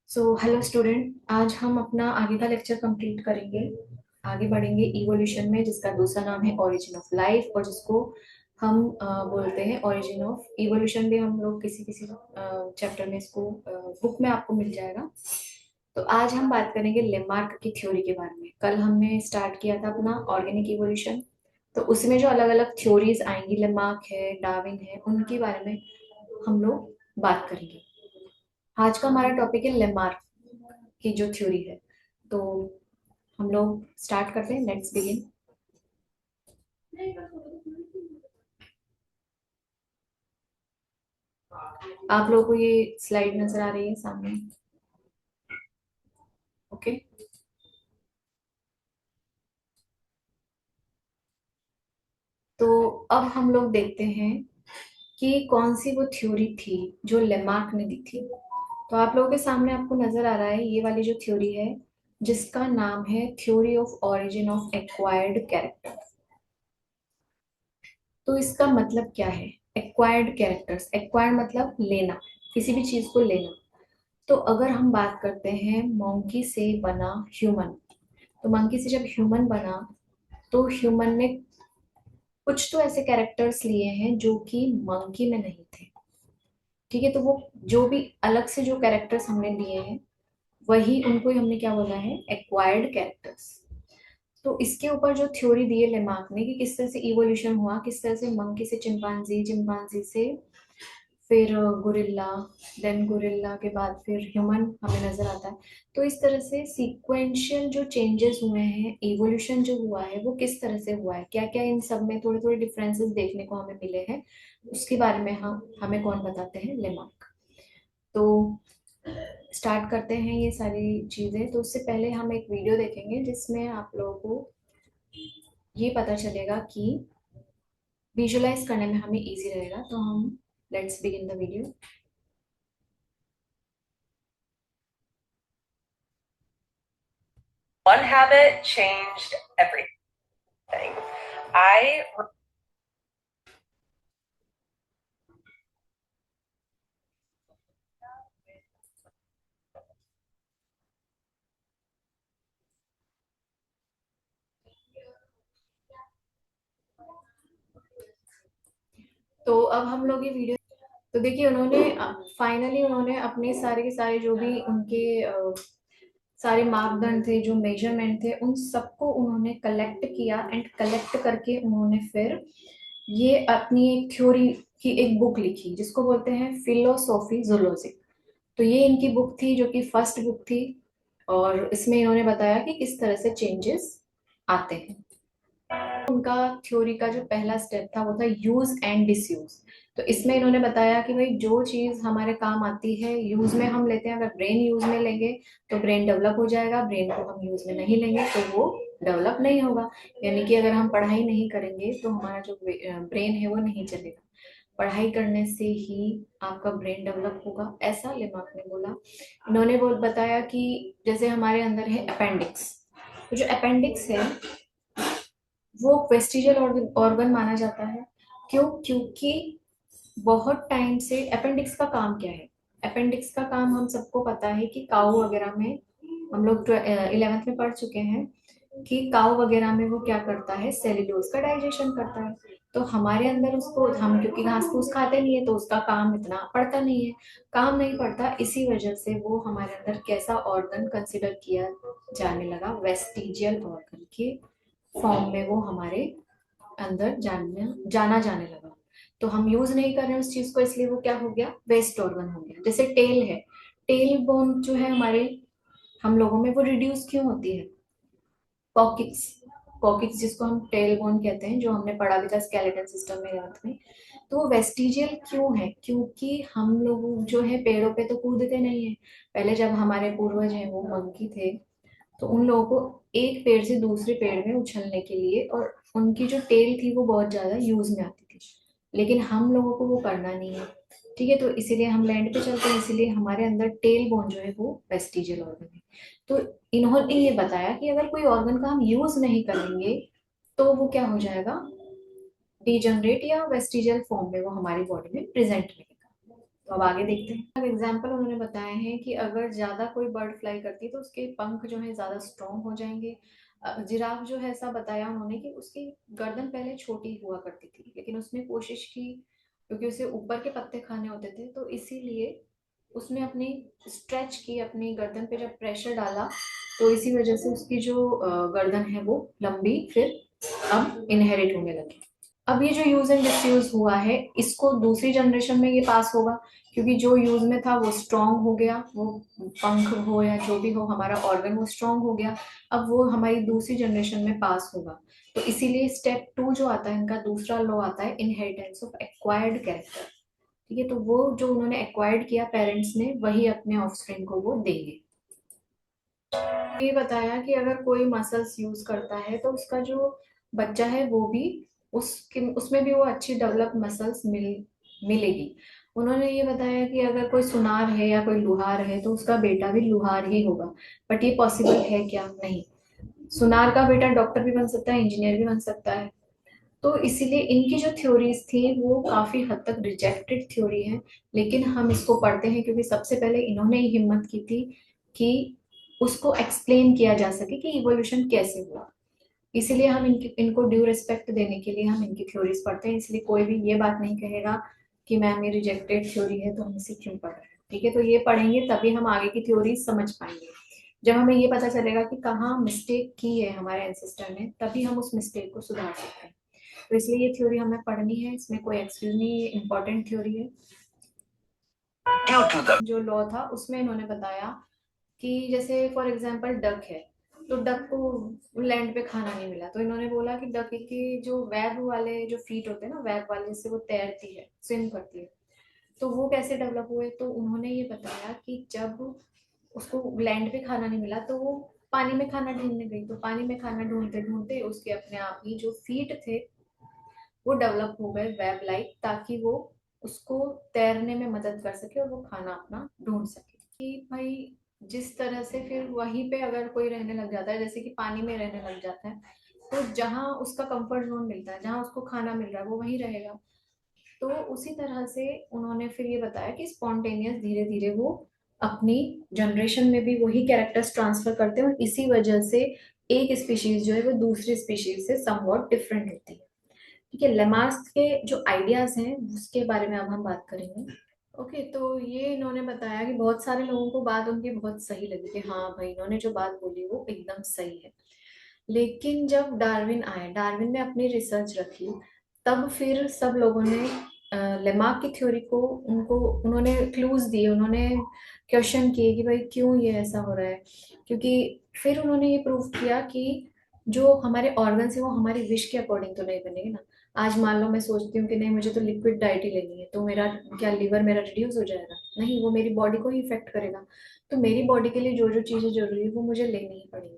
Hello student, आज हम अपना आगे का लेक्चर कंप्लीट करेंगे। आगे बढ़ेंगे इवोल्यूशन में, जिसका दूसरा नाम है ओरिजिन ऑफ लाइफ, और जिसको हम बोलते हैं ओरिजिन ऑफ इवोल्यूशन भी। हम लोग किसी किसी चैप्टर में इसको बुक में आपको मिल जाएगा। तो आज हम बात करेंगे लेमार्क की थ्योरी के बारे में। कल हमने स्टार्ट किया था अपना ऑर्गेनिक इवोल्यूशन, तो उसमें जो अलग अलग थ्योरीज आएंगी, लेमार्क है, डार्विन है, उनके बारे में हम लोग बात करेंगे। आज का हमारा टॉपिक है लेमार्क की जो थ्योरी है। तो हम लोग स्टार्ट करते हैं, लेट्स बिगिन। आप लोगों को ये स्लाइड नजर आ रही है सामने? ओके। तो अब हम लोग देखते हैं कि कौन सी वो थ्योरी थी जो लेमार्क ने दी थी। तो आप लोगों के सामने आपको नजर आ रहा है ये वाली जो थ्योरी है, जिसका नाम है theory of origin of acquired character. तो इसका मतलब क्या है? एक्वायर्ड कैरेक्टर्स, एक्वायर्ड मतलब लेना, किसी भी चीज को लेना। तो अगर हम बात करते हैं मंकी से बना ह्यूमन, तो मंकी से जब ह्यूमन बना, तो ह्यूमन ने कुछ तो ऐसे कैरेक्टर्स लिए हैं जो कि मंकी में नहीं थे। ठीक है, तो वो जो भी अलग से जो कैरेक्टर्स हमने लिए हैं, वही उनको ही हमने क्या बोला है? Acquired characters. तो इसके ऊपर जो थ्योरी दी है लेमार्क ने कि किस तरह से इवोल्यूशन हुआ, किस तरह से मंकी से चिंपांजी, चिंपांजी से फिर गुरिल्ला, देन गुरिल्ला के बाद फिर ह्यूमन हमें नजर आता है। तो इस तरह से सीक्वेंशियल जो चेंजेस हुए हैं, इवोल्यूशन जो हुआ है, वो किस तरह से हुआ है, क्या क्या इन सब में थोड़े थोड़े डिफरेंसेस देखने को हमें मिले हैं, उसके बारे में हम हमें कौन बताते हैं? लेमार्क। तो स्टार्ट करते हैं ये सारी चीजें। तो उससे पहले हम एक वीडियो देखेंगे जिसमें आप लोगों को ये पता चलेगा कि विजुलाइज करने में हमें इजी रहेगा। तो हम let's begin the video. One habit changed everything. I तो अब हम लोग ये वीडियो, तो देखिए उन्होंने फाइनली उन्होंने अपने सारे के सारे जो भी उनके सारे मापदंड थे, जो मेजरमेंट थे, उन सबको उन्होंने कलेक्ट किया, एंड कलेक्ट करके उन्होंने फिर ये अपनी एक थ्योरी की एक बुक लिखी, जिसको बोलते हैं फिलोसॉफी जूलॉजी। तो ये इनकी बुक थी, जो कि फर्स्ट बुक थी, और इसमें इन्होंने बताया कि किस तरह से चेंजेस आते हैं। उनका थ्योरी का जो पहला स्टेप था वो था यूज एंड डिसयूज। तो इसमें इन्होंने बताया कि भाई जो चीज हमारे काम आती है, यूज में हम लेते हैं, अगर ब्रेन यूज में लेंगे तो ब्रेन डेवलप हो जाएगा, ब्रेन को हम यूज में नहीं लेंगे तो वो डेवलप नहीं होगा। यानी कि अगर हम पढ़ाई नहीं करेंगे तो हमारा जो ब्रेन है वो नहीं चलेगा। पढ़ाई करने से ही आपका ब्रेन डेवलप होगा, ऐसा लेमार्क ने बोला। इन्होंने बोल बताया कि जैसे हमारे अंदर है अपेंडिक्स, तो जो अपेंडिक्स है वो वेस्टिजियल ऑर्गन माना जाता है। क्यों? क्योंकि बहुत टाइम से अपेंडिक्स का काम क्या है? अपेंडिक्स का काम हम सबको पता है कि काऊ वगैरह में, हम लोग 11th में पढ़ चुके हैं कि काऊ वगैरह में वो क्या करता है? सेल्यूलोज का डाइजेशन करता है। तो हमारे अंदर उसको, हम क्योंकि घास फूस खाते नहीं है तो उसका काम इतना पड़ता नहीं है, काम नहीं पड़ता, इसी वजह से वो हमारे अंदर कैसा ऑर्गन कंसिडर किया जाने लगा? वेस्टिजियल ऑर्गन के फॉर्म में वो हमारे अंदर जाना जाने लगा। तो हम यूज नहीं कर रहे हैं उस चीज को, इसलिए वो क्या हो गया? वेस्ट ऑर्गन हो गया। जैसे टेल है, टेल बोन जो है हमारे, हम लोगों में वो रिड्यूस क्यों होती है? कॉकिक्स, कॉकिक्स जिसको हम टेल बोन कहते हैं, जो हमने पढ़ा भी था स्केलेटन सिस्टम में 11th में। तो वो वेस्टिजियल क्यों है? क्योंकि हम लोग जो है पेड़ों पे तो कूदते नहीं है। पहले जब हमारे पूर्वज हैं वो मंकी थे, तो उन लोगों को एक पेड़ से दूसरे पेड़ में उछलने के लिए, और उनकी जो टेल थी वो बहुत ज्यादा यूज में आती थी। लेकिन हम लोगों को वो करना नहीं है। ठीक है, तो इसीलिए हम लैंड पे चलते हैं, इसीलिए हमारे अंदर टेल बोन जो है वो वेस्टिजियल ऑर्गन है। तो इन्होंने ये बताया कि अगर कोई ऑर्गन का हम यूज नहीं करेंगे तो वो क्या हो जाएगा? डीजनरेट या वेस्टिजियल फॉर्म में वो हमारी बॉडी में प्रेजेंट रहेगा। तो अब आगे देखते हैं। अब एग्जाम्पल उन्होंने बताए हैं कि अगर ज़्यादा कोई बर्ड फ्लाई करती है तो उसके पंख जो है ज़्यादा स्ट्रॉन्ग हो जाएंगे। जिराफ जो है ऐसा बताया उन्होंने कि उसकी गर्दन पहले छोटी हुआ करती थी, लेकिन उसने कोशिश की, क्योंकि उसे ऊपर के पत्ते खाने होते थे, तो इसीलिए उसने अपनी स्ट्रेच की, अपनी गर्दन पे जब प्रेशर डाला तो इसी वजह से उसकी जो गर्दन है वो लंबी फिर अब इनहेरिट होने लगी। अब ये जो यूज एंड डिसयूज हुआ है इसको दूसरी जनरेशन में ये पास होगा, क्योंकि जो यूज में था वो स्ट्रांग हो गया, वो पंख हो या जो भी हो हमारा ऑर्गन वो स्ट्रांग हो गया, अब वो हमारी दूसरी जनरेशन में पास होगा। तो इसीलिए स्टेप 2 जो आता है इनका दूसरा लॉ आता है इनहेरिटेंस ऑफ एक्वायर्ड कैरेक्टर। ठीक है, तो वो जो उन्होंने एक्वायर्ड किया पेरेंट्स ने वही अपने ऑफस्प्रिंग को वो देंगे। ये बताया कि अगर कोई मसल्स यूज करता है तो उसका जो बच्चा है वो भी उसमें भी वो अच्छी डेवलप मसल्स मिलेगी। उन्होंने ये बताया कि अगर कोई सुनार है या कोई लुहार है तो उसका बेटा भी लुहार ही होगा। बट ये पॉसिबल है क्या? नहीं। सुनार का बेटा डॉक्टर भी बन सकता है, इंजीनियर भी बन सकता है। तो इसीलिए इनकी जो थ्योरीज थी वो काफी हद तक रिजेक्टेड थ्योरी है, लेकिन हम इसको पढ़ते हैं क्योंकि सबसे पहले इन्होंने ही हिम्मत की थी कि उसको एक्सप्लेन किया जा सके कि इवोल्यूशन कैसे हुआ। इसीलिए हम इनको ड्यू रिस्पेक्ट देने के लिए हम इनकी थ्योरीज पढ़ते हैं, इसलिए कोई भी ये बात नहीं कहेगा कि मैम ये रिजेक्टेड थ्योरी है तो हम इसे क्यों पढ़ रहे हैं। ठीक है, तो ये पढ़ेंगे तभी हम आगे की थ्योरी समझ पाएंगे। जब हमें ये पता चलेगा कि कहाँ मिस्टेक की है हमारे एंसेस्टर ने, तभी हम उस मिस्टेक को सुधार सकते हैं। तो इसलिए ये थ्योरी हमें पढ़नी है, इसमें कोई एक्सक्यूज नहीं, ये इंपॉर्टेंट थ्योरी है। जो लॉ था उसमें इन्होंने बताया कि जैसे फॉर एग्जांपल डक है, तो डक को लैंड पे खाना नहीं मिला, तो इन्होंने बोला कि डक के जो वेब वाले जो फीट होते हैं ना, वेब वाले, जिससे वो तैरती है, स्विम करती है, तो वो कैसे डेवलप हुए। तो उन्होंने ये बताया कि जब उसको लैंड पे खाना नहीं मिला तो वो पानी में खाना ढूंढने गई, तो पानी में खाना ढूंढते ढूंढते उसके अपने आप ही जो फीट थे वो डेवलप हो गए वेब लाइक, ताकि वो उसको तैरने में मदद कर सके और वो खाना अपना ढूंढ सके। कि भाई जिस तरह से फिर वहीं पे अगर कोई रहने लग जाता है, जैसे कि पानी में रहने लग जाता है, तो जहाँ उसका कंफर्ट जोन मिलता है, जहाँ उसको खाना मिल रहा है वो वहीं रहेगा। तो उसी तरह से उन्होंने फिर ये बताया कि स्पॉन्टेनियस धीरे धीरे वो अपनी जनरेशन में भी वही कैरेक्टर्स ट्रांसफर करते हैं, और इसी वजह से एक स्पीशीज जो है वो दूसरी स्पीशीज से समवॉट डिफरेंट होती है। ठीक है, लेमार्क के जो आइडियाज हैं उसके बारे में अब हम बात करेंगे। ओके, तो ये इन्होंने बताया कि बहुत सारे लोगों को बात उनकी बहुत सही लगी कि हाँ भाई इन्होंने जो बात बोली वो एकदम सही है। लेकिन जब डार्विन आए, डार्विन ने अपनी रिसर्च रखी, तब फिर सब लोगों ने लेमार्क की थ्योरी को उनको उन्होंने क्लूज दिए, उन्होंने क्वेश्चन किए कि भाई क्यों ये ऐसा हो रहा है। क्योंकि फिर उन्होंने ये प्रूव किया कि जो हमारे ऑर्गन्स है वो हमारी विश के अकॉर्डिंग तो नहीं बनेंगे ना। आज मान लो मैं सोचती हूँ कि नहीं मुझे तो लिक्विड डाइट ही लेनी है, तो मेरा क्या लिवर मेरा रिड्यूस हो जाएगा? नहीं, वो मेरी बॉडी को ही इफेक्ट करेगा। तो मेरी बॉडी के लिए जो जो चीजें जरूरी है वो मुझे लेनी ही पड़ेगी।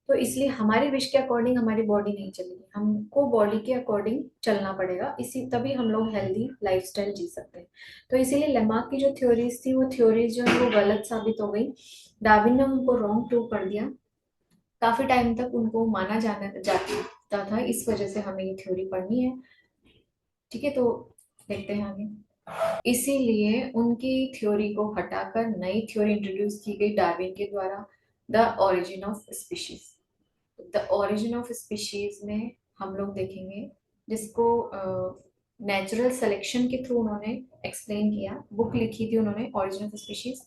तो इसलिए हमारी विश के अकॉर्डिंग हमारी बॉडी नहीं चलेगी, हमको बॉडी के अकॉर्डिंग चलना पड़ेगा, इसी तभी हम लोग हेल्दी लाइफस्टाइल जी सकते हैं। तो इसीलिए लेमार्क की जो थ्योरीज थी वो थ्योरीज जो है वो गलत साबित हो गई। डार्विन ने उनको रॉन्ग प्रूव कर दिया। काफी टाइम तक उनको माना जाना जाता था, इस वजह से हमें ये थ्योरी पढ़नी है। ठीक है, तो देखते हैं आगे। इसीलिए उनकी थ्योरी को हटाकर नई थ्योरी इंट्रोड्यूस की गई डार्विन के द्वारा, the origin of species. The origin of species में हम लोग देखेंगे, जिसको नेचुरल सिलेक्शन के थ्रू उन्होंने एक्सप्लेन किया, बुक लिखी थी उन्होंने ओरिजिन ऑफ स्पीशीज।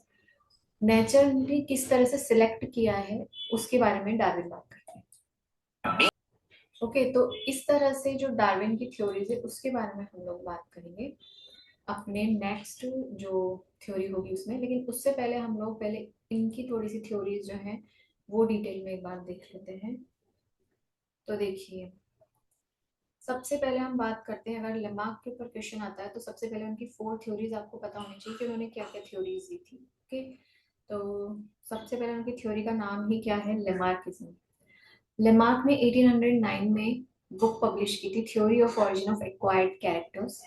नेचुरली किस तरह से सिलेक्ट किया है उसके बारे में डार्विन बात करते हैं। ओके, तो इस तरह से जो डार्विन की थ्योरीज है उसके बारे में हम लोग बात करेंगे अपने नेक्स्ट जो थ्योरी होगी उसमें। लेकिन उससे पहले हम लोग पहले इनकी थोड़ी सी थ्योरीज जो है वो डिटेल में एक बार देख लेते हैं। तो देखिए, सबसे पहले हम बात करते हैं, अगर लेमार्क के ऊपर क्वेश्चन आता है तो सबसे पहले उनकी 4 थ्योरीज आपको पता होनी चाहिए कि उन्होंने क्या क्या थ्योरीज दी थी। ओके, तो सबसे पहले उनकी थ्योरी का नाम ही क्या है? लेमार्किज्म। लेमार्क ने 1809 में बुक पब्लिश की थी, theory of origin of acquired characters.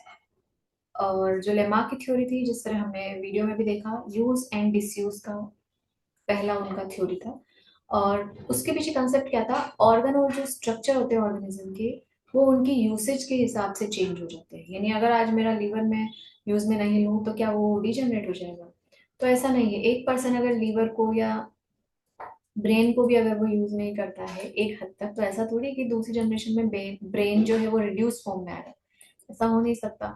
और जो लेमार्क की थ्योरी थी, जिस तरह हमने वीडियो में भी देखा, यूज एंड डिसयूज का पहला उनका थ्योरी था। और उसके पीछे कंसेप्ट क्या था? ऑर्गन और जो स्ट्रक्चर होते हैं ऑर्गेनिज्म के, वो उनकी यूसेज के हिसाब से चेंज हो जाते हैं। यानी अगर आज मेरा लीवर में यूज में नहीं लूँ तो क्या वो डिजेनरेट हो जाएगा? तो ऐसा नहीं है, एक पर्सन अगर लीवर को या ब्रेन को भी अगर वो यूज नहीं करता है एक हद तक, तो ऐसा थोड़ी कि दूसरी जनरेशन में ब्रेन जो है वो रिड्यूस फॉर्म में आ रहा है। ऐसा हो नहीं सकता।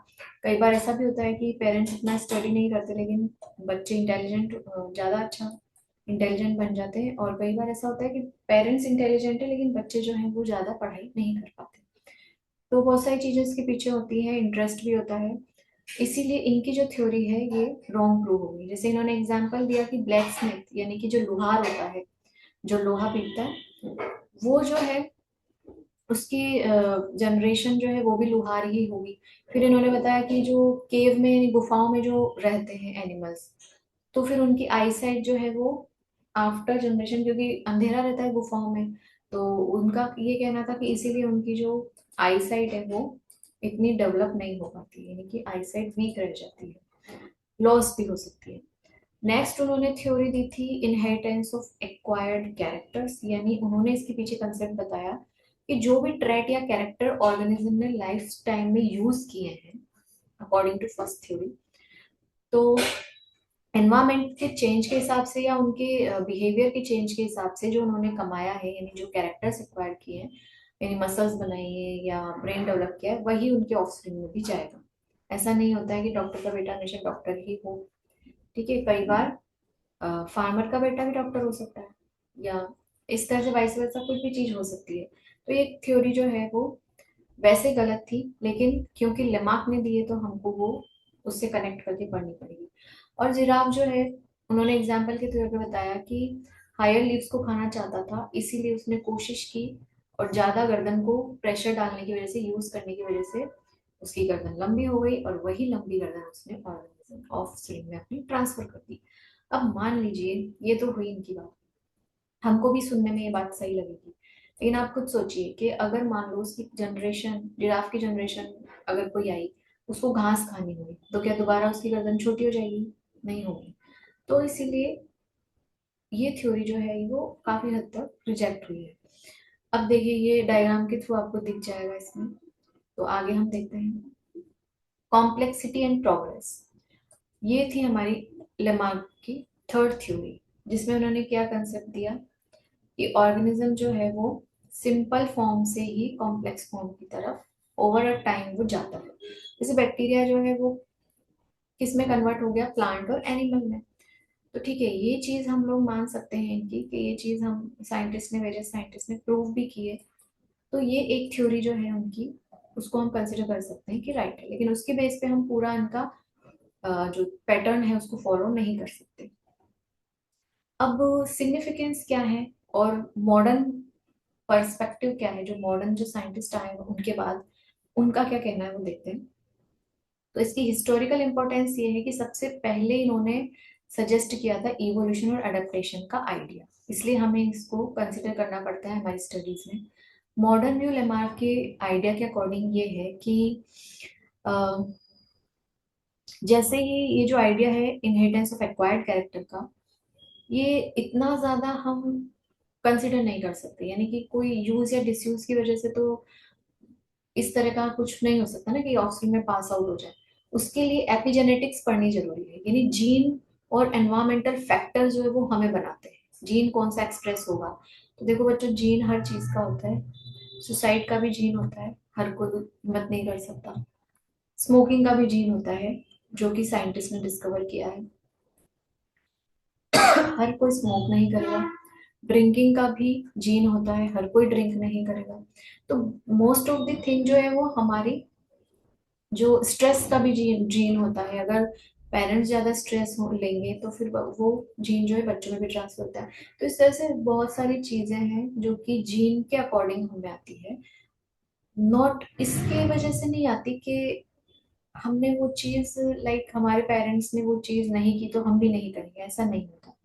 कई बार ऐसा भी होता है कि पेरेंट्स इतना स्टडी नहीं करते लेकिन बच्चे इंटेलिजेंट, ज्यादा अच्छा इंटेलिजेंट बन जाते हैं। और कई बार ऐसा होता है कि पेरेंट्स इंटेलिजेंट है लेकिन बच्चे जो हैं वो ज्यादा पढ़ाई नहीं कर पाते। तो बहुत सारी चीजें इसके पीछे होती हैं, इंटरेस्ट भी होता है। इसीलिए इनकी जो थ्योरी है ये रॉन्ग प्रूव होगी। जैसे इन्होंने एग्जाम्पल दिया कि ब्लैक स्मिथ यानी कि जो लोहार होता है, जो लोहा पीटता है, वो जो है उसकी जनरेशन जो है वो भी लोहार ही होगी। फिर इन्होंने बताया कि जो केव में यानी गुफाओं में जो रहते हैं एनिमल्स, तो फिर उनकी आई साइट जो है वो आफ्टर जनरेशन, क्योंकि अंधेरा रहता है गुफाओं में, तो उनका ये कहना था कि इसीलिए उनकी जो आई साइट है वो इतनी डेवलप नहीं हो पाती, यानी कि आई साइट वीक रह जाती है, लॉस भी हो सकती है। नेक्स्ट उन्होंने थ्योरी दी थी इनहेरिटेंस ऑफ एक्वायर्ड कैरेक्टर्स, यानी उन्होंने इसके पीछे कंसेप्ट बताया कि जो भी ट्रेट या कैरेक्टर ऑर्गेनिज्म ने लाइफ टाइम में यूज किए हैं अकॉर्डिंग टू फर्स्ट थ्योरी, तो एनवायरमेंट के चेंज के हिसाब से या उनके बिहेवियर के चेंज के हिसाब से जो उन्होंने कमाया है, यानी जो कैरेक्टर्स एक्वायर किए हैं, यानी मसल्स बनाई है या ब्रेन डेवलप किया है, वही उनके ऑफस्प्रिंग में भी जाएगा। ऐसा नहीं होता है कि डॉक्टर का बेटा हमेशा डॉक्टर ही हो। ठीक है, कई बार फार्मर का बेटा भी डॉक्टर हो सकता है, या इस तरह से वाइस वर्सा कुछ भी चीज हो सकती है। तो ये थ्योरी जो है वो वैसे गलत थी, लेकिन क्योंकि लेमार्क ने दिए तो हमको वो उससे कनेक्ट करके पढ़नी पड़ेगी। और जिराफ जो है, उन्होंने एग्जाम्पल के तौर पे बताया कि हायर लीव्स को खाना चाहता था, इसीलिए उसने कोशिश की और ज्यादा गर्दन को प्रेशर डालने की वजह से, यूज करने की वजह से उसकी गर्दन लंबी हो गई और वही लंबी गर्दन उसने ऑर्गेनिज्म ऑफ स्प्रिंग में अपनी ट्रांसफर कर दी। अब मान लीजिए ये तो हुई इनकी बात, हमको भी सुनने में ये बात सही लगेगी, लेकिन आप खुद सोचिए कि अगर मान लो उसकी जनरेशन, जिराफ की जनरेशन अगर कोई आई, उसको घास खानी हुई, तो क्या दोबारा उसकी गर्दन छोटी हो जाएगी? नहीं होगी। तो इसीलिए ये थ्योरी जो है वो काफी हद तक रिजेक्ट हुई है। अब देखिए ये डायग्राम के थ्रू आपको दिख जाएगा इसमें, तो आगे हम देखते हैं कॉम्प्लेक्सिटी एंड प्रोग्रेस। ये थी हमारी लेमार्क की थर्ड थ्योरी, जिसमें उन्होंने क्या कंसेप्ट दिया कि ऑर्गेनिज्म जो है वो सिंपल फॉर्म से ही कॉम्प्लेक्स फॉर्म की तरफ ओवर अ टाइम वो जाता है। जैसे बैक्टीरिया जो है वो किस में कन्वर्ट हो गया, प्लांट और एनिमल में। तो ठीक है, ये चीज हम लोग मान सकते हैं इनकी कि ये चीज हम साइंटिस्ट ने, वेरियस साइंटिस्ट ने प्रूव भी की है। तो ये एक थ्योरी जो है उनकी, उसको हम कंसिडर कर सकते हैं कि राइट है, लेकिन उसके बेस पे हम पूरा इनका जो पैटर्न है उसको फॉलो नहीं कर सकते। अब सिग्निफिकेंस क्या है और मॉडर्न पर्सपेक्टिव क्या है, जो मॉडर्न जो साइंटिस्ट आए हैं उनके बाद उनका क्या कहना है वो देखते हैं। तो इसकी हिस्टोरिकल इंपॉर्टेंस ये है कि सबसे पहले इन्होंने सजेस्ट किया था इवोल्यूशन और अडेप्टेशन का आइडिया, इसलिए हमें इसको कंसिडर करना पड़ता है हमारी स्टडीज में। मॉडर्न व्यू लेमार्क के आइडिया के अकॉर्डिंग ये है कि अ, जैसे ही ये जो आइडिया है इनहेरिटेंस ऑफ एक्वायर्ड कैरेक्टर का, ये इतना ज्यादा हम कंसिडर नहीं कर सकते, यानी कि कोई यूज या डिसयूज की वजह से तो इस तरह का कुछ नहीं हो सकता ना कि ऑक्सीजन में पास आउट हो जाए। उसके लिए एपिजेनेटिक्स पढ़नी जरूरी है, यानी जीन और एनवायरमेंटल फैक्टर जो है वो हमें बनाते हैं, जीन कौन सा एक्सप्रेस होगा। तो देखो बच्चों, जीन हर चीज का होता है, सुसाइड का भी जीन होता है, हर कोई हिम्मत नहीं कर सकता। स्मोकिंग का भी जीन होता है, जो कि साइंटिस्ट ने डिस्कवर किया है, हर कोई स्मोक नहीं करेगा। ड्रिंकिंग का भी जीन होता है, हर कोई ड्रिंक नहीं करेगा। तो मोस्ट ऑफ द थिंग जो है वो हमारी, जो स्ट्रेस का भी जीन जीन होता है, अगर पेरेंट्स ज्यादा स्ट्रेस हो लेंगे तो फिर वो जीन जो है बच्चों में भी ट्रांसफर होता है। तो इस तरह से बहुत सारी चीजें हैं जो कि जीन के अकॉर्डिंग हमें आती है, नॉट इसके वजह से नहीं आती कि हमने वो चीज, लाइक हमारे पेरेंट्स ने वो चीज नहीं की तो हम भी नहीं करेंगे, ऐसा नहीं होता।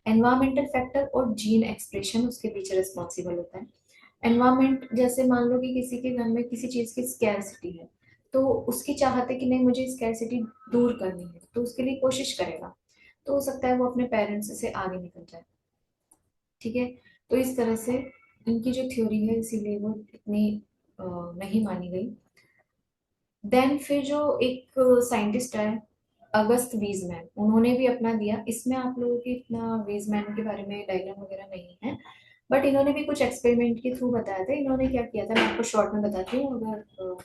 एनवायरमेंटल फैक्टर और जीन एक्सप्रेशन उसके पीछे रिस्पॉन्सिबल होता है। एनवायरमेंट, जैसे मान लो कि किसी के घर में किसी चीज की स्कैरसिटी है, तो उसकी चाहत है कि नहीं मुझे स्कैरसिटी दूर करनी है, तो उसके लिए कोशिश करेगा। तो हो सकता है वो अपने पेरेंट्स से आगे निकल जाए। ठीक है, तो इस तरह से इनकी जो थ्योरी है इसीलिए वो इतनी नहीं मानी गई। देन फिर जो एक साइंटिस्ट है अगस्त वीजमैन, उन्होंने भी अपना दिया। इसमें आप लोगों की इतना वीजमैन के बारे में डायग्राम वगैरह नहीं है, बट इन्होंने भी कुछ एक्सपेरिमेंट के थ्रू बताया था। इन्होंने क्या किया था मैं आपको शॉर्ट में बताती हूँ, अगर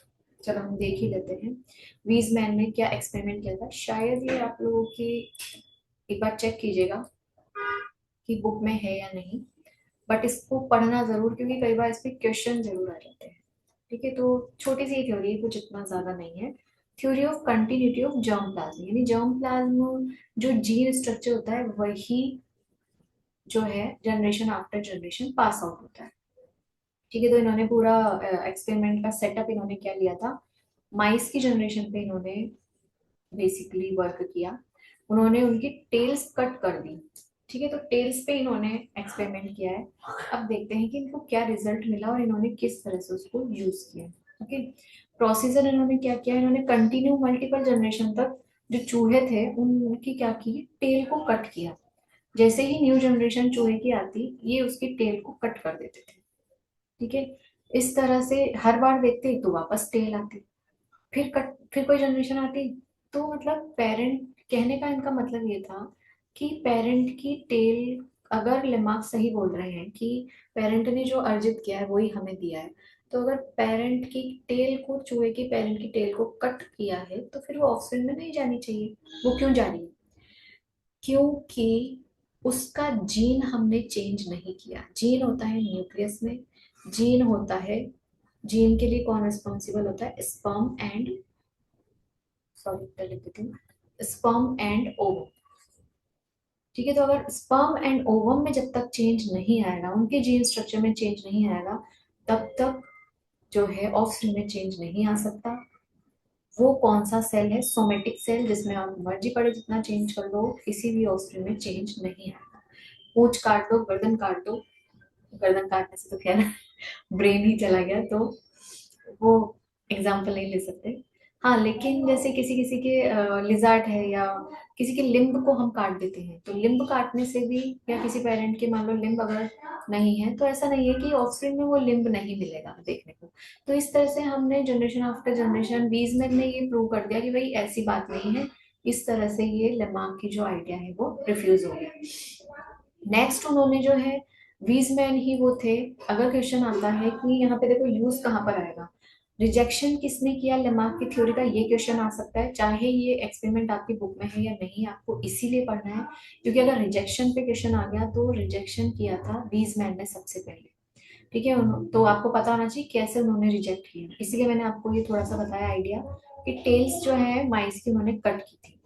चलो हम देख ही लेते हैं वीजमैन ने क्या एक्सपेरिमेंट किया था। शायद ये आप लोगों की एक बार चेक कीजिएगा कि बुक में है या नहीं, बट इसको पढ़ना जरूर, क्योंकि कई बार इस पे क्वेश्चन जरूर आ जाते हैं। ठीक है, तो छोटी सी थ्योरी है, कुछ इतना ज्यादा नहीं है। Theory of continuity of germ plasm, यानी जर्म प्लाज्म जो जीन स्ट्रक्चर होता है वही जो है generation after generation pass out होता है। ठीक है, तो इन्होंने पूरा एक्सपेरिमेंट का सेटअप इन्होंने क्या लिया था, माइस की जनरेशन पे इन्होंने बेसिकली वर्क किया। उन्होंने उनकी टेल्स कट कर दी। ठीक है, तो टेल्स पे इन्होंने एक्सपेरिमेंट किया है। अब देखते हैं कि इनको क्या रिजल्ट मिला और इन्होंने किस तरह से उसको यूज किया। ओके, प्रोसीजर इन्होंने क्या किया, इन्होंने कंटिन्यू मल्टीपल जनरेशन तक जो चूहे थे उनकी क्या की, टेल को कट किया। जैसे ही न्यू जनरेशन चूहे की आती, ये उसकी टेल को कट कर देते थे। ठीक है, इस तरह से हर बार देखते तो वापस टेल आती, फिर कट, फिर कोई जनरेशन आती। तो मतलब पेरेंट, कहने का इनका मतलब ये था कि पेरेंट की टेल, अगर लेमार्क सही बोल रहे हैं कि पेरेंट ने जो अर्जित किया है वही हमें दिया है, तो अगर पेरेंट की टेल को, चूहे की पेरेंट की टेल को कट किया है तो फिर वो ऑफस्प्रिंग में नहीं जानी चाहिए। वो क्यों जा रही है, क्योंकि उसका जीन हमने चेंज नहीं किया। जीन होता है न्यूक्लियस में, जीन होता है, जीन के लिए कौन रिस्पॉन्सिबल होता है, स्पर्म एंड, सॉरी लिख देती हूँ, स्पर्म एंड ओवम। ठीक है, तो अगर स्पर्म एंड ओवम में जब तक चेंज नहीं आएगा, उनके जीन स्ट्रक्चर में चेंज नहीं आएगा, तब तक जो है ऑफस्प्रिंग में चेंज नहीं आ सकता। वो कौन सा सेल है, सोमेटिक सेल, जिसमें आप मर्जी पड़े जितना चेंज कर लो, किसी भी ऑफस्प्रिंग में चेंज नहीं आएगा। पूंछ काट दो, गर्दन काट दो, गर्दन काटने से तो खैर ब्रेन ही चला गया, तो वो एग्जाम्पल नहीं ले सकते। हाँ, लेकिन जैसे किसी किसी के लिजार्ड है या किसी के लिम्ब को हम काट देते हैं, तो लिम्ब काटने से भी, या किसी पेरेंट के मान लो लिम्ब अगर नहीं है, तो ऐसा नहीं है कि ऑफस्प्रिंग में वो लिम्ब नहीं मिलेगा देखने को। तो इस तरह से हमने जनरेशन आफ्टर जनरेशन, वीजमैन ने ये प्रूव कर दिया कि भाई ऐसी बात नहीं है। इस तरह से ये लेमार्क की जो आइडिया है वो रिफ्यूज हो गया। नेक्स्ट उन्होंने जो है, वीजमैन ही वो थे। अगर क्वेश्चन आता है कि यहाँ पे देखो यूज कहाँ पर आएगा, रिजेक्शन किसने किया लेमार्क की थ्योरी का, ये क्वेश्चन आ सकता है। चाहे ये एक्सपेरिमेंट आपकी बुक में है या नहीं, आपको इसीलिए पढ़ना है क्योंकि अगर रिजेक्शन पे क्वेश्चन आ गया तो रिजेक्शन किया था वीजमैन ने सबसे पहले। ठीक है, तो आपको पता होना चाहिए कैसे उन्होंने रिजेक्ट किया, इसीलिए मैंने आपको ये थोड़ा सा बताया आइडिया कि टेल्स जो है माइस की उन्होंने कट की थी।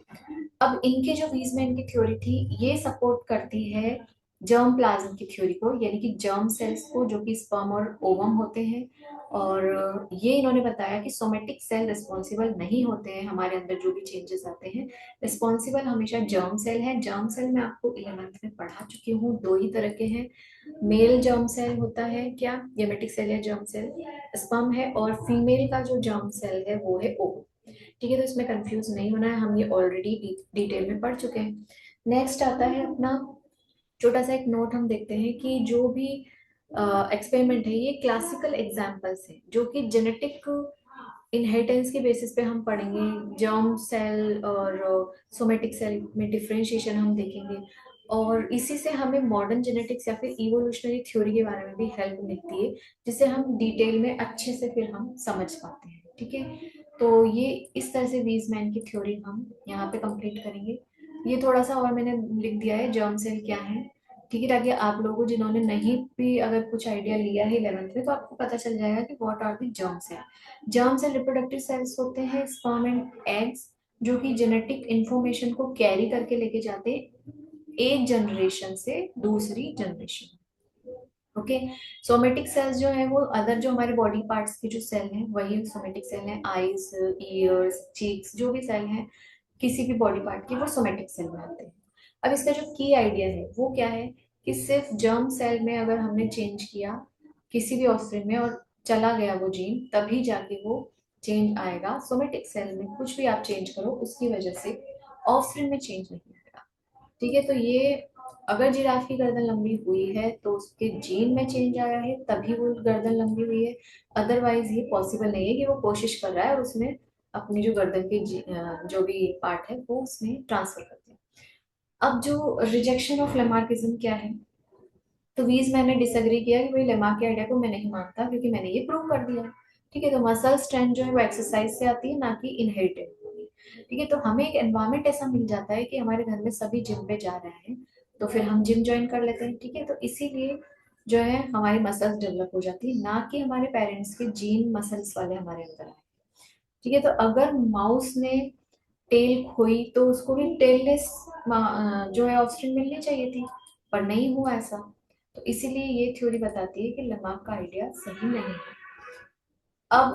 अब इनके जो वीजमैन की थ्योरी थी, ये सपोर्ट करती है जर्म प्लाज्म की थ्योरी को, यानी कि जर्म सेल्स को, जो कि स्पर्म और ओवम होते हैं। और ये इन्होंने बताया कि सोमेटिक सेल रिस्पॉन्सिबल नहीं होते हैं हमारे अंदर जो भी चेंजेस आते हैं, रिस्पॉन्सिबल हमेशा जर्म सेल है। जर्म सेल मैं आपको 11th में पढ़ा चुकी हूँ, दो ही तरह के हैं। मेल जर्म सेल होता है क्या, गेमेटिक सेल या जर्म सेल, स्पर्म है, और फीमेल का जो जर्म सेल है वो है ओवम। ठीक है, तो इसमें कंफ्यूज नहीं होना है, हम ये ऑलरेडी डिटेल में पढ़ चुके हैं। नेक्स्ट आता है अपना छोटा सा एक नोट, हम देखते हैं कि जो भी एक्सपेरिमेंट है ये क्लासिकल एग्जाम्पल्स हैं, जो कि जेनेटिक इनहेरिटेंस के बेसिस पे हम पढ़ेंगे। जर्म सेल और सोमेटिक सेल में डिफरेंशिएशन हम देखेंगे, और इसी से हमें मॉडर्न जेनेटिक्स या फिर इवोल्यूशनरी थ्योरी के बारे में भी हेल्प मिलती है, जिसे हम डिटेल में अच्छे से फिर हम समझ पाते हैं। ठीक है, तो ये इस तरह से वीजमैन की थ्योरी हम यहाँ पे कंप्लीट करेंगे। ये थोड़ा सा और मैंने लिख दिया है जर्म सेल क्या है। ठीक है, ताकि आप लोगों को जिन्होंने नहीं भी अगर कुछ आइडिया लिया है 11th में, तो आपको पता चल जाएगा कि what are the germ cell. Germ cell reproductive cells होते हैं, स्पर्म एंड एग्स, जो कि जेनेटिक इंफॉर्मेशन को कैरी करके लेके जाते हैं एक जनरेशन से दूसरी जनरेशन। ओके, सोमेटिक सेल्स जो है वो अदर जो हमारे बॉडी पार्ट्स की जो सेल हैं वही सोमेटिक सेल हैं। आईज, ईयर्स, चीक्स, जो भी सेल हैं किसी भी बॉडी पार्ट की, वो सोमेटिक सेल में आते हैं। अब इसका जो की आइडिया है वो क्या है, कि सिर्फ जर्म सेल में अगर हमने चेंज किया किसी भी ऑफस्प्रिंग में और चला गया वो जीन, तभी जाके वो चेंज आएगा। सोमेटिक सेल में कुछ भी आप चेंज करो उसकी वजह से ऑफस्प्रिंग में चेंज नहीं आएगा। ठीक है, तो ये, अगर जिराफ की गर्दन लंबी हुई है तो उसके जीन में चेंज आया है तभी वो गर्दन लंबी हुई है। अदरवाइज ये पॉसिबल नहीं है कि वो कोशिश कर रहा है और उसमें अपनी जो गर्दन के जो भी पार्ट है वो उसमें ट्रांसफर करते हैं। अब जो रिजेक्शन ऑफ लेमार्किज्म क्या है, तो वीज मैंने डिसएग्री किया कि भाई लेमार्क के आइडिया को मैं नहीं मानता क्योंकि मैंने ये प्रूव कर दिया। ठीक है, तो मसल स्ट्रेंथ जो है वो एक्सरसाइज से आती है, ना कि इनहेरिटेड होगी। ठीक है, तो हमें एक एनवायरमेंट ऐसा मिल जाता है कि हमारे घर में सभी जिम पे जा रहे हैं, तो फिर हम जिम ज्वाइन कर लेते हैं। ठीक है, तो इसीलिए जो है हमारी मसल्स डेवलप हो जाती है, ना कि हमारे पेरेंट्स के जीन मसल्स वाले हमारे अंदर आए। ठीक है, तो अगर माउस ने टेल खोई तो उसको भी टेललेस जो है ऑफस्प्रिंग मिलनी चाहिए थी, पर नहीं हुआ ऐसा। तो इसीलिए ये थ्योरी बताती है कि लमार्क का आइडिया सही नहीं है। अब